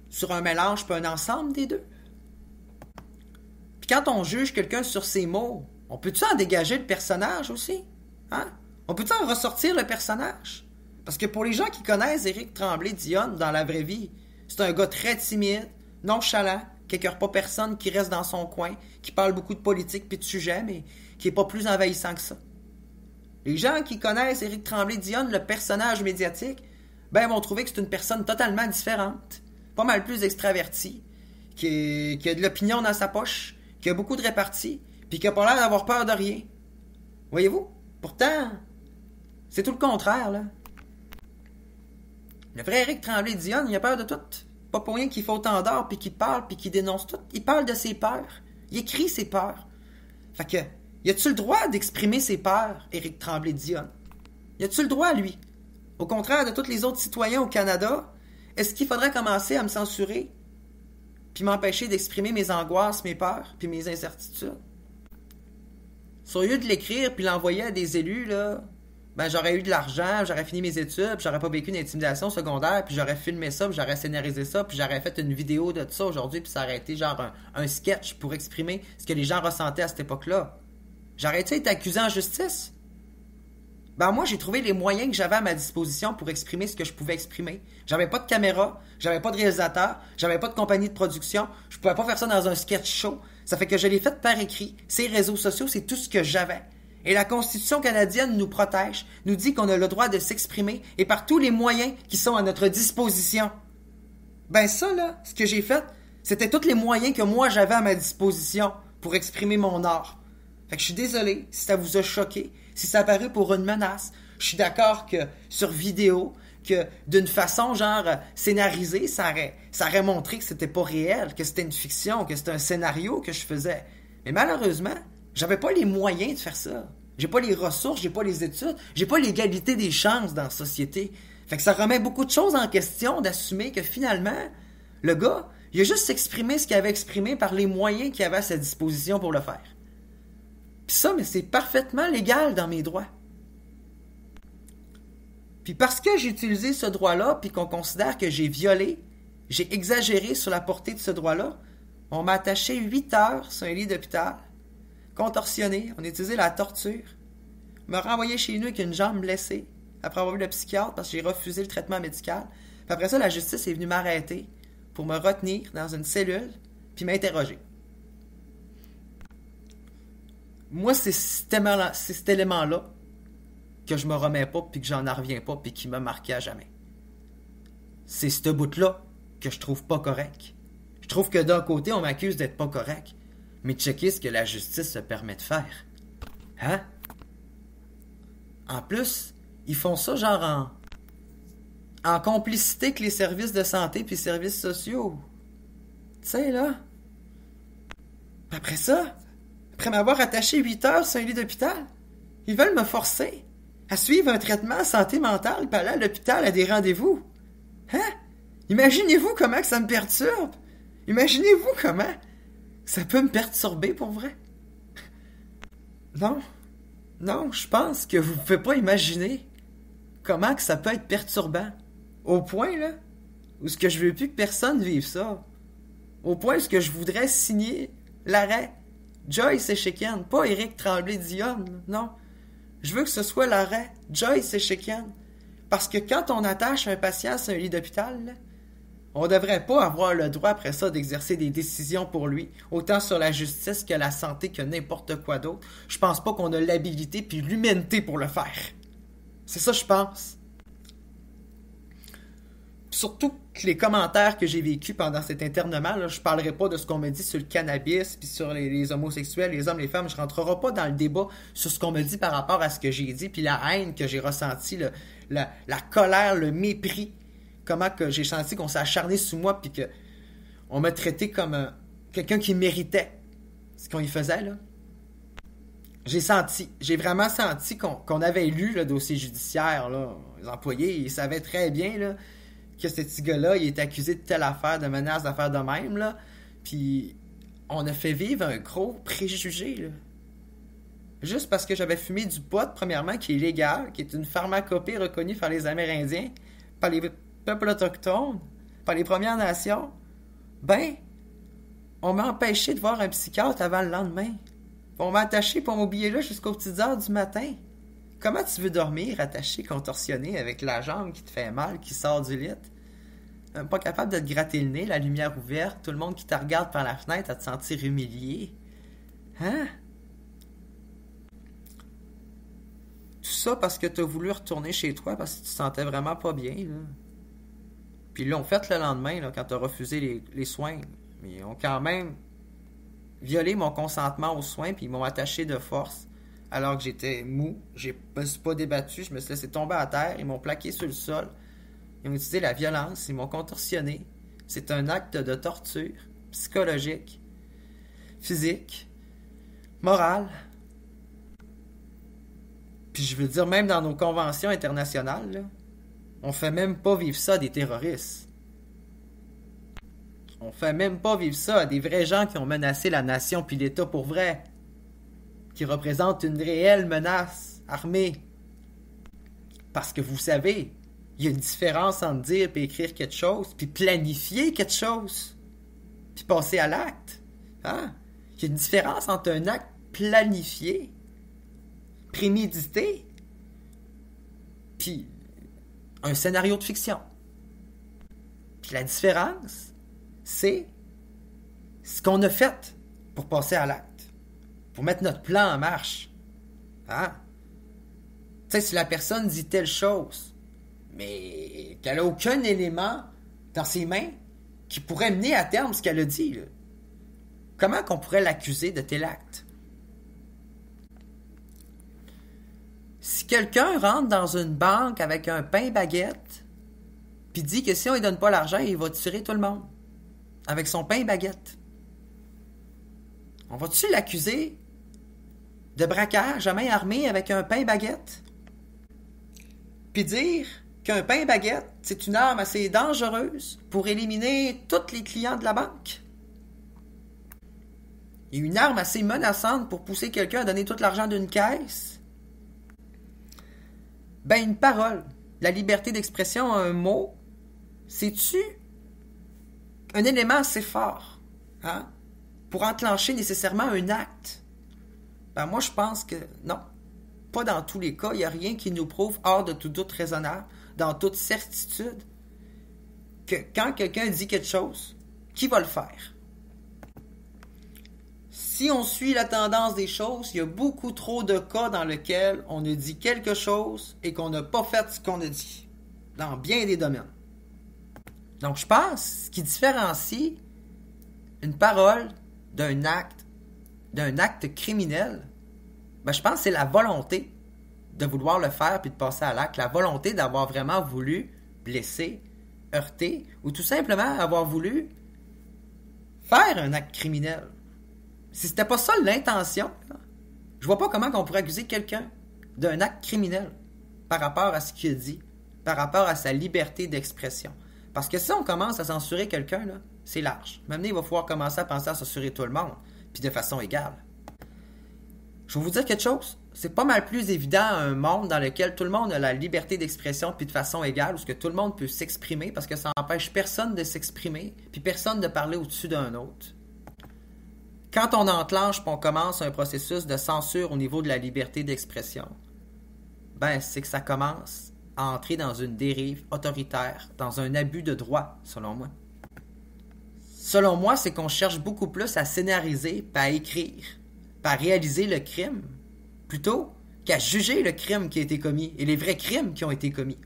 Sur un mélange puis un ensemble des deux? Puis quand on juge quelqu'un sur ses mots, on peut-tu en dégager le personnage aussi? Hein? On peut-tu en ressortir le personnage? Parce que pour les gens qui connaissent Éric Tremblay-Dionne dans la vraie vie, c'est un gars très timide, nonchalant, qui n'écœure pas personne, qui reste dans son coin, qui parle beaucoup de politique puis de sujets, mais qui n'est pas plus envahissant que ça. Les gens qui connaissent Éric Tremblay-Dionne, le personnage médiatique, ben vont trouver que c'est une personne totalement différente, pas mal plus extravertie, qui a de l'opinion dans sa poche, qui a beaucoup de répartie, puis qui n'a pas l'air d'avoir peur de rien. Voyez-vous? Pourtant, c'est tout le contraire, là. Le vrai Éric Tremblay-Dionne, il a peur de tout. Pas pour rien qu'il fait autant d'or, puis qu'il parle, puis qu'il dénonce tout. Il parle de ses peurs. Il écrit ses peurs. Fait que, y a-tu le droit d'exprimer ses peurs, Éric Tremblay-Dionne? Y a-tu le droit, lui? Au contraire de tous les autres citoyens au Canada, est-ce qu'il faudrait commencer à me censurer, puis m'empêcher d'exprimer mes angoisses, mes peurs, puis mes incertitudes? Sur lieu de l'écrire puis l'envoyer à des élus, là, ben j'aurais eu de l'argent, j'aurais fini mes études, puis j'aurais pas vécu une intimidation secondaire, puis j'aurais filmé ça, puis j'aurais scénarisé ça, puis j'aurais fait une vidéo de ça aujourd'hui, puis ça aurait été genre un sketch pour exprimer ce que les gens ressentaient à cette époque-là. J'aurais-tu été accusé en justice? Ben moi, j'ai trouvé les moyens que j'avais à ma disposition pour exprimer ce que je pouvais exprimer. J'avais pas de caméra, j'avais pas de réalisateur, j'avais pas de compagnie de production, je pouvais pas faire ça dans un sketch show. Ça fait que je l'ai fait par écrit. Ces réseaux sociaux, c'est tout ce que j'avais. Et la Constitution canadienne nous protège, nous dit qu'on a le droit de s'exprimer et par tous les moyens qui sont à notre disposition. Ben ça, là, ce que j'ai fait, c'était tous les moyens que moi j'avais à ma disposition pour exprimer mon art. Fait que je suis désolé si ça vous a choqué, si ça a paru pour une menace. Je suis d'accord que sur vidéo, que d'une façon genre scénarisée, ça aurait montré que c'était pas réel, que c'était une fiction, que c'était un scénario que je faisais. Mais malheureusement, j'avais pas les moyens de faire ça. J'ai pas les ressources, j'ai pas les études, j'ai pas l'égalité des chances dans la société. Fait que ça remet beaucoup de choses en question d'assumer que finalement, le gars, il a juste exprimé ce qu'il avait exprimé par les moyens qu'il avait à sa disposition pour le faire. Puis ça, mais c'est parfaitement légal dans mes droits. Puis parce que j'ai utilisé ce droit-là, puis qu'on considère que j'ai violé, j'ai exagéré sur la portée de ce droit-là, on m'a attaché 8 heures sur un lit d'hôpital, contorsionné, on a utilisé la torture, me renvoyé chez nous avec une jambe blessée, après avoir vu le psychiatre parce que j'ai refusé le traitement médical. Puis après ça, la justice est venue m'arrêter pour me retenir dans une cellule, puis m'interroger. Moi, c'est cet élément-là que je me remets pas, puis que j'en reviens pas, puis qui m'a marqué à jamais. C'est ce bout-là que je trouve pas correct. Je trouve que d'un côté, on m'accuse d'être pas correct, mais checker ce que la justice se permet de faire. Hein? En plus, ils font ça genre en complicité avec les services de santé puis les services sociaux. Tu sais, là. Après ça, après m'avoir attaché 8 heures sur un lit d'hôpital, ils veulent me forcer à suivre un traitement santé mentale puis aller à l'hôpital à des rendez-vous. Hein? Imaginez-vous comment que ça me perturbe. Imaginez-vous comment ça peut me perturber pour vrai. Non, je pense que vous pouvez pas imaginer comment que ça peut être perturbant. Au point, là, où ce que je veux plus que personne vive ça. Au point où ce que je voudrais signer l'arrêt Joyce Echekian, pas Éric Tremblay-Dionne, non. Je veux que ce soit l'arrêt Joyce Echekian. Parce que quand on attache un patient sur un lit d'hôpital, là, on devrait pas avoir le droit après ça d'exercer des décisions pour lui, autant sur la justice que la santé que n'importe quoi d'autre. Je pense pas qu'on a l'habilité puis l'humanité pour le faire. C'est ça, je pense. Surtout que les commentaires que j'ai vécus pendant cet internement, là, je parlerai pas de ce qu'on me dit sur le cannabis, puis sur les homosexuels, les hommes, les femmes. Je rentrerai pas dans le débat sur ce qu'on me dit par rapport à ce que j'ai dit, puis la haine que j'ai ressentie, la colère, le mépris. Comment que j'ai senti qu'on s'est acharné sur moi, puis qu'on m'a traité comme quelqu'un qui méritait ce qu'on y faisait, là. J'ai vraiment senti qu'on avait lu le dossier judiciaire, là. Les employés, ils savaient très bien, là, que ce petit gars-là, il est accusé de telle affaire, de menace d'affaires de même, là. Puis, on a fait vivre un gros préjugé, là. Juste parce que j'avais fumé du pot, premièrement, qui est légal, qui est une pharmacopée reconnue par les Amérindiens, par les peuples autochtones, par les Premières Nations, ben, on m'a empêché de voir un psychiatre avant le lendemain. On m'a attaché pour m'oublier là jusqu'aux petites heures du matin. Comment tu veux dormir attaché, contorsionné, avec la jambe qui te fait mal, qui sort du lit? Même pas capable de te gratter le nez, la lumière ouverte, tout le monde qui te regarde par la fenêtre à te sentir humilié. Hein? Tout ça parce que t'as voulu retourner chez toi parce que tu te sentais vraiment pas bien, là. Puis ils l'ont fait le lendemain, là, quand t'as refusé les soins. Mais ils ont quand même violé mon consentement aux soins, puis ils m'ont attaché de force. Alors que j'étais mou, je me suis pas débattu, je me suis laissé tomber à terre, ils m'ont plaqué sur le sol. Ils ont utilisé la violence, ils m'ont contorsionné. C'est un acte de torture psychologique, physique, morale. Puis je veux dire, même dans nos conventions internationales, là, on fait même pas vivre ça à des terroristes. On fait même pas vivre ça à des vrais gens qui ont menacé la nation puis l'État pour vrai, qui représentent une réelle menace armée. Parce que vous savez, il y a une différence entre dire et écrire quelque chose, puis planifier quelque chose, puis passer à l'acte. Hein? Il y a une différence entre un acte planifié, prémédité, puis un scénario de fiction. Puis la différence, c'est ce qu'on a fait pour passer à l'acte, pour mettre notre plan en marche. Hein? Tu sais, si la personne dit telle chose, mais qu'elle n'a aucun élément dans ses mains qui pourrait mener à terme ce qu'elle a dit, là, comment qu'on pourrait l'accuser de tel acte? Si quelqu'un rentre dans une banque avec un pain baguette, puis dit que si on ne lui donne pas l'argent, il va tuer tout le monde avec son pain baguette, on va-tu l'accuser de braquage à main armée avec un pain baguette? Puis dire qu'un pain baguette, c'est une arme assez dangereuse pour éliminer tous les clients de la banque? Et une arme assez menaçante pour pousser quelqu'un à donner tout l'argent d'une caisse? Ben, une parole, la liberté d'expression, un mot, c'est-tu un élément assez fort, hein, pour enclencher nécessairement un acte? Ben, moi, je pense que non. Pas dans tous les cas. Il n'y a rien qui nous prouve, hors de tout doute raisonnable, dans toute certitude, que quand quelqu'un dit quelque chose, qui va le faire? Si on suit la tendance des choses, il y a beaucoup trop de cas dans lesquels on a dit quelque chose et qu'on n'a pas fait ce qu'on a dit, dans bien des domaines. Donc, je pense, ce qui différencie une parole d'un acte criminel, ben, je pense que c'est la volonté de vouloir le faire puis de passer à l'acte, la volonté d'avoir vraiment voulu blesser, heurter, ou tout simplement avoir voulu faire un acte criminel. Si c'était pas ça l'intention, je vois pas comment on pourrait accuser quelqu'un d'un acte criminel par rapport à ce qu'il a dit, par rapport à sa liberté d'expression. Parce que si on commence à censurer quelqu'un, là, c'est large. Maintenant, il va falloir commencer à penser à censurer tout le monde, puis de façon égale. Je vais vous dire quelque chose, c'est pas mal plus évident un monde dans lequel tout le monde a la liberté d'expression puis de façon égale, où ce que tout le monde peut s'exprimer, parce que ça n'empêche personne de s'exprimer, puis personne de parler au-dessus d'un autre. Quand on enclenche et on commence un processus de censure au niveau de la liberté d'expression, ben c'est que ça commence à entrer dans une dérive autoritaire, dans un abus de droit, selon moi. Selon moi, c'est qu'on cherche beaucoup plus à scénariser, à écrire, à réaliser le crime, plutôt qu'à juger le crime qui a été commis et les vrais crimes qui ont été commis.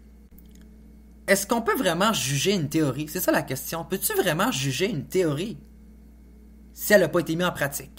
Est-ce qu'on peut vraiment juger une théorie? C'est ça la question. Peux-tu vraiment juger une théorie si elle n'a pas été mise en pratique?